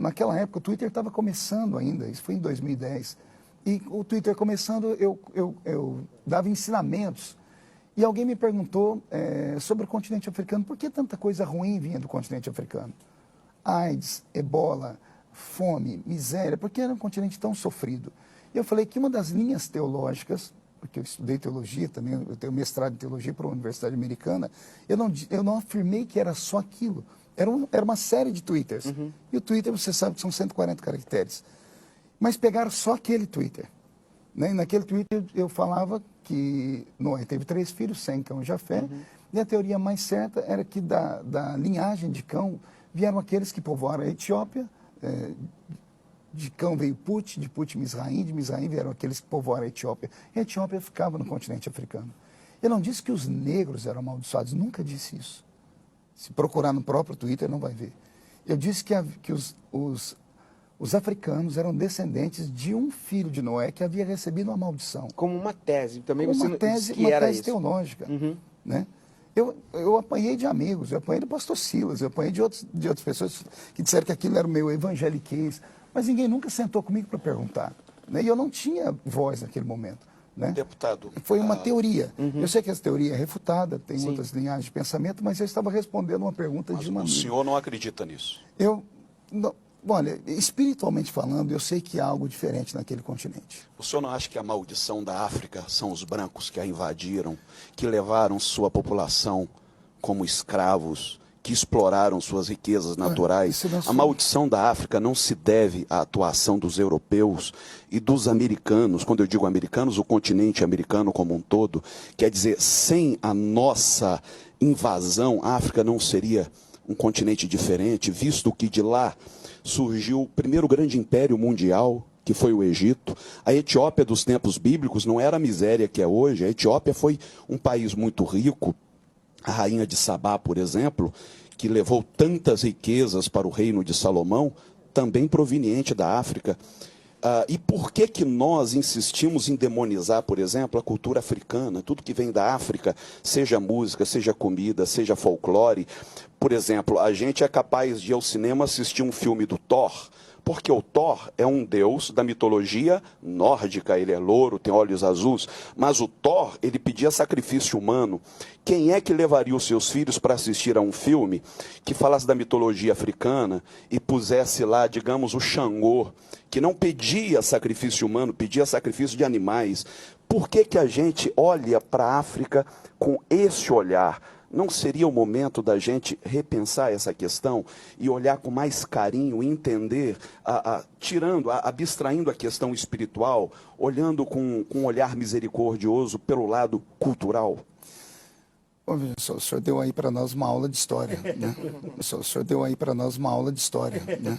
naquela época o Twitter estava começando ainda, isso foi em 2010. E o Twitter começando, eu dava ensinamentos. E alguém me perguntou sobre o continente africano, por que tanta coisa ruim vinha do continente africano? AIDS, ebola, fome, miséria, por que era um continente tão sofrido? E eu falei que uma das linhas teológicas, porque eu estudei teologia também, eu tenho mestrado em teologia para a Universidade Americana, eu não afirmei que era só aquilo. Era uma série de twitters. E o Twitter, você sabe que são 140 caracteres. Mas pegaram só aquele Twitter. Né? E naquele Twitter eu falava que Noé teve 3 filhos, Sem, Cão e Jafé. E a teoria mais certa era que da linhagem de Cão vieram aqueles que povoaram a Etiópia. De Cão veio Put, de Put Mizraim, de Mizraim vieram aqueles que povoaram a Etiópia. E a Etiópia ficava no continente africano. Eu não disse que os negros eram amaldiçoados, nunca disse isso. Se procurar no próprio Twitter, não vai ver. Eu disse que os africanos eram descendentes de um filho de Noé que havia recebido uma maldição. Como uma tese. Também Como você uma tese, que era isso. teológica. Né? Eu apanhei de amigos, eu apanhei do pastor Silas, eu apanhei de outras pessoas que disseram que aquilo era o meu evangeliquez, mas ninguém nunca sentou comigo para perguntar. Né? E eu não tinha voz naquele momento. Né? Deputado. Foi uma teoria. Eu sei que essa teoria é refutada, tem outras linhagens de pensamento, mas eu estava respondendo uma pergunta de uma amiga. O senhor não acredita nisso? Olha, espiritualmente falando, eu sei que há algo diferente naquele continente. O senhor não acha que a maldição da África são os brancos que a invadiram, que levaram sua população como escravos, que exploraram suas riquezas naturais? A maldição da África não se deve à atuação dos europeus e dos americanos. Quando eu digo americanos, o continente americano como um todo. Quer dizer, sem a nossa invasão, a África não seria um continente diferente, visto que de lá surgiu o primeiro grande império mundial, que foi o Egito. A Etiópia dos tempos bíblicos não era a miséria que é hoje. A Etiópia foi um país muito rico. A rainha de Sabá, por exemplo, que levou tantas riquezas para o reino de Salomão, também proveniente da África. E por que nós insistimos em demonizar, por exemplo, a cultura africana? Tudo que vem da África, seja música, seja comida, seja folclore. Por exemplo, a gente é capaz de ir ao cinema assistir um filme do Thor, porque o Thor é um deus da mitologia nórdica, ele é louro, tem olhos azuis, mas o Thor, ele pedia sacrifício humano. Quem é que levaria os seus filhos para assistir a um filme que falasse da mitologia africana e pusesse lá, digamos, o Xangô, que não pedia sacrifício humano, pedia sacrifício de animais? Por que a gente olha para a África com esse olhar? Não seria o momento da gente repensar essa questão e olhar com mais carinho, entender, abstraindo a questão espiritual, olhando com um olhar misericordioso pelo lado cultural? Bom, veja só, o senhor deu aí para nós uma aula de história. Né? O senhor deu aí para nós uma aula de história. Né?